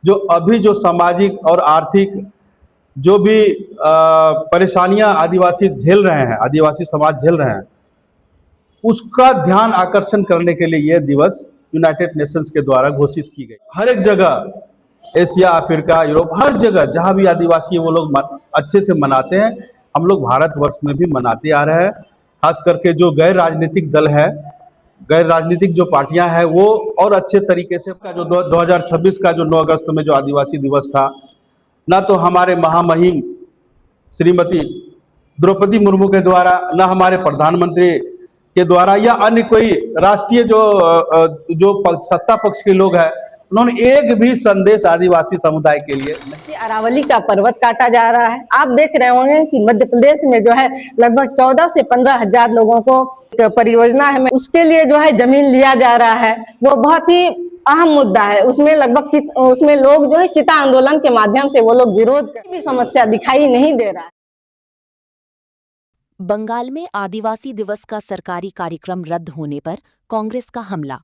जो अभी जो सामाजिक और आर्थिक जो भी परेशानियां आदिवासी झेल रहे हैं, आदिवासी समाज झेल रहे हैं, उसका ध्यान आकर्षण करने के लिए यह दिवस यूनाइटेड नेशंस के द्वारा घोषित की गई। हर एक जगह, एशिया, अफ्रीका, यूरोप, हर जगह जहां भी आदिवासी है वो लोग अच्छे से मनाते हैं। हम लोग भारतवर्ष में भी मनाते आ रहे हैं। खास करके जो गैर राजनीतिक दल है, गैर राजनीतिक जो पार्टियां हैं, वो और अच्छे तरीके से जो 2026 का जो 9 अगस्त में जो आदिवासी दिवस था, ना तो हमारे महामहिम श्रीमती द्रौपदी मुर्मू के द्वारा, ना हमारे प्रधानमंत्री के द्वारा, या अन्य कोई राष्ट्रीय जो सत्ता पक्ष के लोग हैं, उन्होंने एक भी संदेश आदिवासी समुदाय के लिए नहीं। अरावली का पर्वत काटा जा रहा है। आप देख रहे होंगे कि मध्य प्रदेश में जो है लगभग 14 से 15 हजार लोगों को परियोजना है, उसके लिए जो है जमीन लिया जा रहा है। वो बहुत ही अहम मुद्दा है। उसमें लगभग उसमें लोग जो है चिता आंदोलन के माध्यम से वो लोग विरोध कर भी समस्या दिखाई नहीं दे रहा है। बंगाल में आदिवासी दिवस का सरकारी कार्यक्रम रद्द होने पर कांग्रेस का हमला।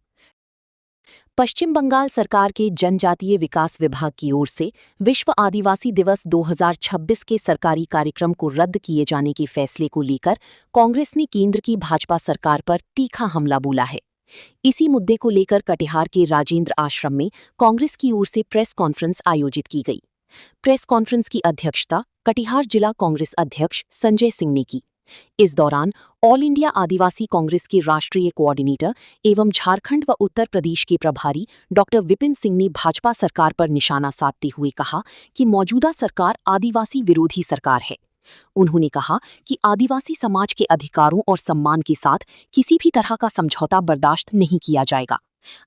पश्चिम बंगाल सरकार के जनजातीय विकास विभाग की ओर से विश्व आदिवासी दिवस 2026 के सरकारी कार्यक्रम को रद्द किए जाने के फैसले को लेकर कांग्रेस ने केंद्र की भाजपा सरकार पर तीखा हमला बोला है। इसी मुद्दे को लेकर कटिहार के राजेंद्र आश्रम में कांग्रेस की ओर से प्रेस कॉन्फ्रेंस आयोजित की गई। प्रेस कॉन्फ्रेंस की अध्यक्षता कटिहार जिला कांग्रेस अध्यक्ष संजय सिंह ने की। इस दौरान ऑल इंडिया आदिवासी कांग्रेस के राष्ट्रीय कोऑर्डिनेटर एवं झारखंड व उत्तर प्रदेश के प्रभारी डॉक्टर विपिन सिंह ने भाजपा सरकार पर निशाना साधते हुए कहा कि मौजूदा सरकार आदिवासी विरोधी सरकार है। उन्होंने कहा कि आदिवासी समाज के अधिकारों और सम्मान के साथ किसी भी तरह का समझौता बर्दाश्त नहीं किया जाएगा।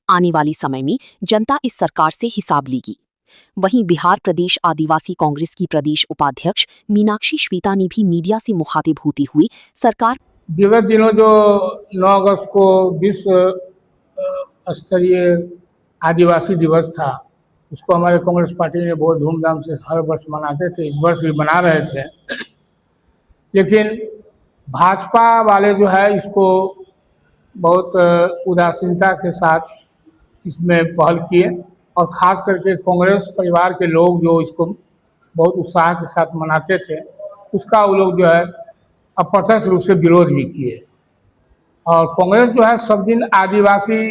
आने वाले समय में जनता इस सरकार से हिसाब लेगी। वहीं बिहार प्रदेश आदिवासी कांग्रेस की प्रदेश उपाध्यक्ष मीनाक्षी श्वेता ने भी मीडिया से मुखातिब होते हुए सरकार विगत दिनों जो 9 अगस्त को विश्व स्तरीय आदिवासी दिवस था, उसको हमारे कांग्रेस पार्टी ने बहुत धूमधाम से हर वर्ष मनाते थे, इस वर्ष भी मना रहे थे। लेकिन भाजपा वाले जो है इसको बहुत उदासीनता के साथ इसमें पहल किए, और ख़ास करके कांग्रेस परिवार के लोग जो इसको बहुत उत्साह के साथ मनाते थे, उसका वो लोग जो है अप्रत्यक्ष रूप से विरोध भी किए। और कांग्रेस जो है सब दिन आदिवासी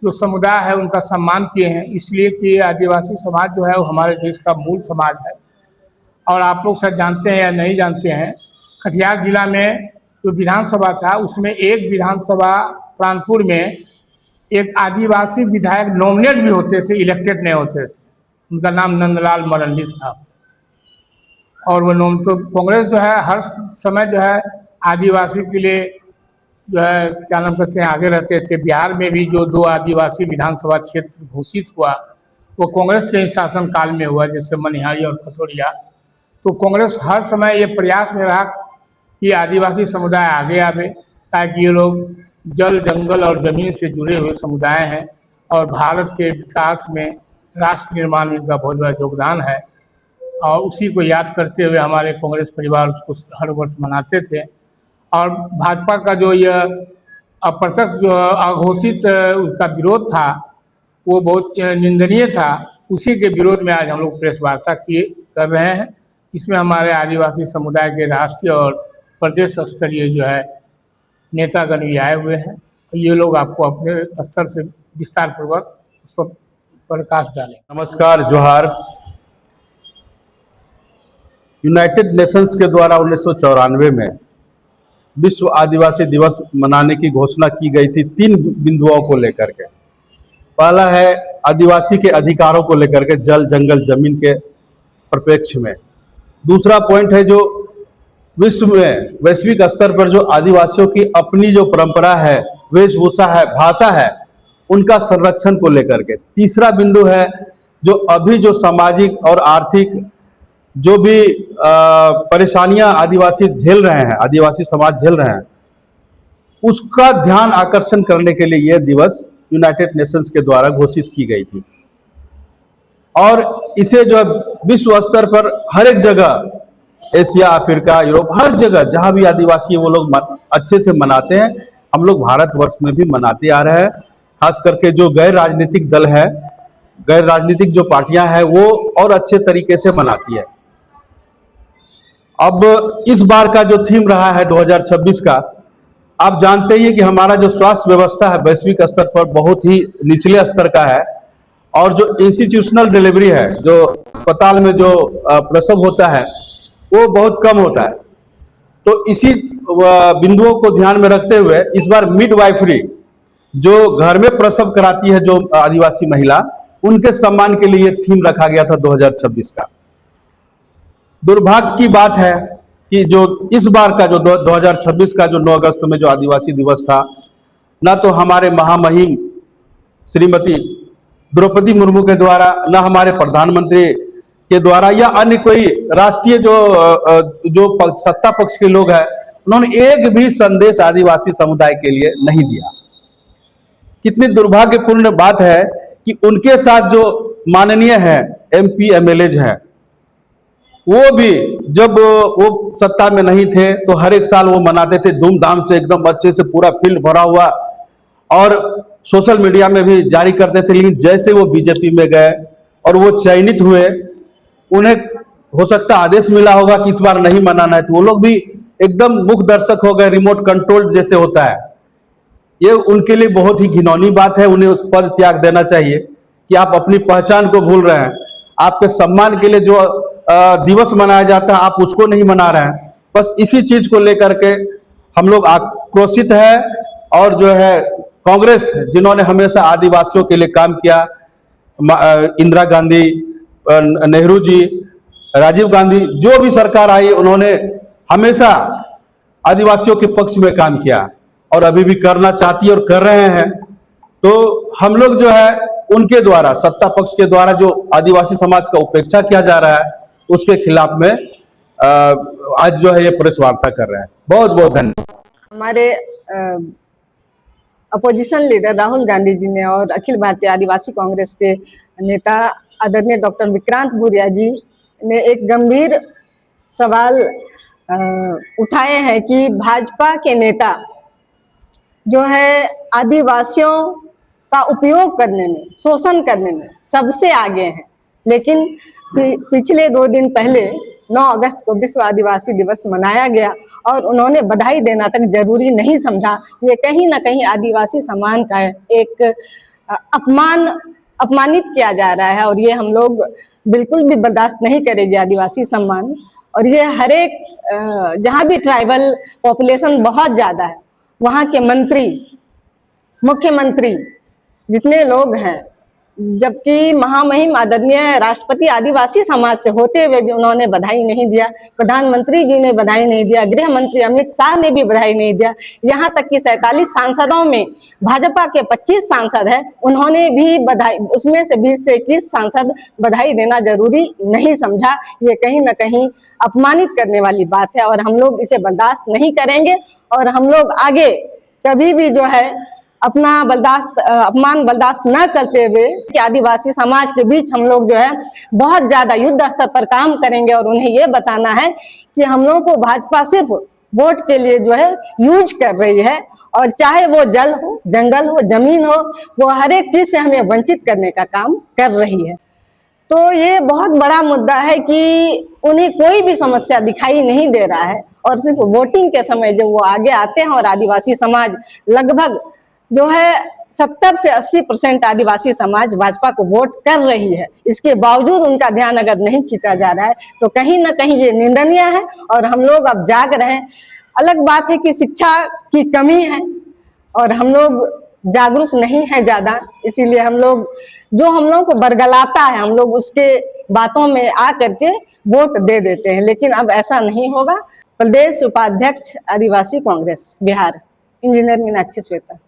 जो समुदाय है उनका सम्मान किए हैं, इसलिए कि आदिवासी समाज जो है वो हमारे देश का मूल समाज है। और आप लोग शायद जानते हैं या नहीं जानते हैं, कटिहार जिला में जो विधानसभा था उसमें एक विधानसभा प्राणपुर में एक आदिवासी विधायक नॉमिनेट भी होते थे, इलेक्टेड नहीं होते थे। उनका नाम नंदलाल मरंडी साहब। और वो तो कांग्रेस जो है हर समय जो है आदिवासी के लिए जो है क्या नाम कहते हैं आगे रहते थे। बिहार में भी जो 2 आदिवासी विधानसभा क्षेत्र घोषित हुआ वो कांग्रेस के ही शासनकाल में हुआ, जैसे मनिहारी और खतौरिया। तो कांग्रेस हर समय ये प्रयास में रहा कि आदिवासी समुदाय आगे आवे, ताकि ये लोग जल, जंगल और ज़मीन से जुड़े हुए समुदाय हैं और भारत के विकास में, राष्ट्र निर्माण में इनका बहुत बड़ा योगदान है। और उसी को याद करते हुए हमारे कांग्रेस परिवार उसको हर वर्ष मनाते थे। और भाजपा का जो यह अप्रत्यक्ष जो अघोषित उसका विरोध था वो बहुत निंदनीय था। उसी के विरोध में आज हम लोग प्रेस वार्ता कर रहे हैं। इसमें हमारे आदिवासी समुदाय के राष्ट्रीय और प्रदेश स्तरीय जो है नेतागण भी आए हुए हैं। ये लोग आपको अपने स्तर से विस्तार पूर्वक उस पर प्रकाश डालें। नमस्कार, जोहार। यूनाइटेड नेशंस के द्वारा 1994 में विश्व आदिवासी दिवस मनाने की घोषणा की गई थी 3 बिंदुओं को लेकर के। पहला है आदिवासी के अधिकारों को लेकर के, जल, जंगल, जमीन के परिप्रेक्ष्य में। दूसरा पॉइंट है जो विश्व में वैश्विक स्तर पर जो आदिवासियों की अपनी जो परंपरा है, वेशभूषा है, भाषा है, उनका संरक्षण को लेकर के। तीसरा बिंदु है जो अभी जो सामाजिक और आर्थिक जो भी परेशानियां आदिवासी झेल रहे हैं, आदिवासी समाज झेल रहे हैं, उसका ध्यान आकर्षण करने के लिए यह दिवस यूनाइटेड नेशंस के द्वारा घोषित की गई थी। और इसे जो विश्व स्तर पर हर एक जगह, एशिया, अफ्रीका, यूरोप, हर जगह जहां भी आदिवासी है वो लोग अच्छे से मनाते हैं। हम लोग भारतवर्ष में भी मनाते आ रहे हैं। खास करके जो गैर राजनीतिक दल है, गैर राजनीतिक जो पार्टियां हैं वो और अच्छे तरीके से मनाती है। अब इस बार का जो थीम रहा है 2026 का, आप जानते ही हैं कि हमारा जो स्वास्थ्य व्यवस्था है वैश्विक स्तर पर बहुत ही निचले स्तर का है, और जो इंस्टीट्यूशनल डिलीवरी है, जो अस्पताल में जो प्रसव होता है वो बहुत कम होता है। तो इसी बिंदुओं को ध्यान में रखते हुए इस बार मिडवाइफरी, जो घर में प्रसव कराती है जो आदिवासी महिला, उनके सम्मान के लिए थीम रखा गया था 2026 का। दुर्भाग्य की बात है कि जो इस बार का जो 2026 का जो 9 अगस्त में जो आदिवासी दिवस था, ना तो हमारे महामहिम श्रीमती द्रौपदी मुर्मू के द्वारा, ना हमारे प्रधानमंत्री के द्वारा, या अन्य कोई राष्ट्रीय जो सत्ता पक्ष के लोग हैं, उन्होंने एक भी संदेश आदिवासी समुदाय के लिए नहीं दिया। कितनी दुर्भाग्यपूर्ण बात है कि उनके साथ जो माननीय है MP MLAs हैं, वो भी जब वो सत्ता में नहीं थे तो हर एक साल वो मनाते थे धूमधाम से, एकदम अच्छे से, पूरा फील्ड भरा हुआ, और सोशल मीडिया में भी जारी करते थे। लेकिन जैसे वो बीजेपी में गए और वो चयनित हुए, उन्हें हो सकता आदेश मिला होगा कि इस बार नहीं मनाना है, तो वो लोग भी एकदम मुख दर्शक हो गए, रिमोट कंट्रोल जैसे होता है। ये उनके लिए बहुत ही घिनौनी बात है। उन्हें पद त्याग देना चाहिए कि आप अपनी पहचान को भूल रहे हैं। आपके सम्मान के लिए जो दिवस मनाया जाता है, आप उसको नहीं मना रहे हैं। बस इसी चीज को लेकर के हम लोग आक्रोशित है। और जो है कांग्रेस, जिन्होंने हमेशा आदिवासियों के लिए काम किया, इंदिरा गांधी, नेहरू जी, राजीव गांधी, जो भी सरकार आई, उन्होंने हमेशा आदिवासियों के पक्ष में काम किया और अभी भी करना चाहती है और कर रहे हैं। तो हम लोग जो है उनके द्वारा, सत्ता पक्ष के द्वारा जो आदिवासी समाज का उपेक्षा किया जा रहा है, उसके खिलाफ में आज जो है ये प्रेस वार्ता कर रहे हैं। बहुत बहुत धन्यवाद। हमारे अपोजिशन लीडर राहुल गांधी जी ने और अखिल भारतीय आदिवासी कांग्रेस के नेता आदरणीय डॉक्टर विक्रांत भूरिया जी ने एक गंभीर सवाल उठाए हैं कि भाजपा के नेता जो है आदिवासियों का उपयोग करने में, शोषण करने में सबसे आगे हैं। लेकिन पिछले 2 दिन पहले 9 अगस्त को विश्व आदिवासी दिवस मनाया गया और उन्होंने बधाई देना तक जरूरी नहीं समझा। ये कहीं ना कहीं आदिवासी समाज का एक अपमानित किया जा रहा है और ये हम लोग बिल्कुल भी बर्दाश्त नहीं करेंगे। आदिवासी सम्मान, और ये हर एक जहाँ भी ट्राइबल पॉपुलेशन बहुत ज्यादा है, वहाँ के मंत्री, मुख्यमंत्री, जितने लोग हैं, जबकि महामहिम आदरणीय राष्ट्रपति आदिवासी समाज से होते हुए भी उन्होंने बधाई नहीं दिया। प्रधानमंत्री जी ने बधाई नहीं दिया, गृह मंत्री अमित शाह ने भी बधाई नहीं दिया। यहाँ तक कि 47 सांसदों में भाजपा के 25 सांसद हैं, उन्होंने भी बधाई, उसमें से 20 से 21 सांसद बधाई देना जरूरी नहीं समझा। ये कहीं ना कहीं अपमानित करने वाली बात है और हम लोग इसे बर्दाश्त नहीं करेंगे। और हम लोग आगे कभी भी जो है अपना अपमान बर्दाश्त न करते हुए कि आदिवासी समाज के बीच हम लोग जो है बहुत ज्यादा युद्ध स्तर पर काम करेंगे और उन्हें ये बताना है कि हम लोगों को भाजपा सिर्फ वोट के लिए जो है यूज कर रही है, और चाहे वो जल हो, जंगल हो, जमीन हो, वो हर एक चीज से हमें वंचित करने का काम कर रही है। तो ये बहुत बड़ा मुद्दा है कि उन्हें कोई भी समस्या दिखाई नहीं दे रहा है और सिर्फ वोटिंग के समय जब वो आगे आते हैं और आदिवासी समाज लगभग जो है 70 से 80% आदिवासी समाज भाजपा को वोट कर रही है, इसके बावजूद उनका ध्यान अगर नहीं खींचा जा रहा है तो कहीं ना कहीं ये निंदनीय है और हम लोग अब जाग रहे हैं। अलग बात है कि शिक्षा की कमी है और हम लोग जागरूक नहीं है ज्यादा, इसीलिए हम लोग जो हम लोग को बरगलाता है हम लोग उसके बातों में आ करके वोट दे देते हैं। लेकिन अब ऐसा नहीं होगा। प्रदेश उपाध्यक्ष आदिवासी कांग्रेस बिहार, इंजीनियर मीनाक्षी श्वेता।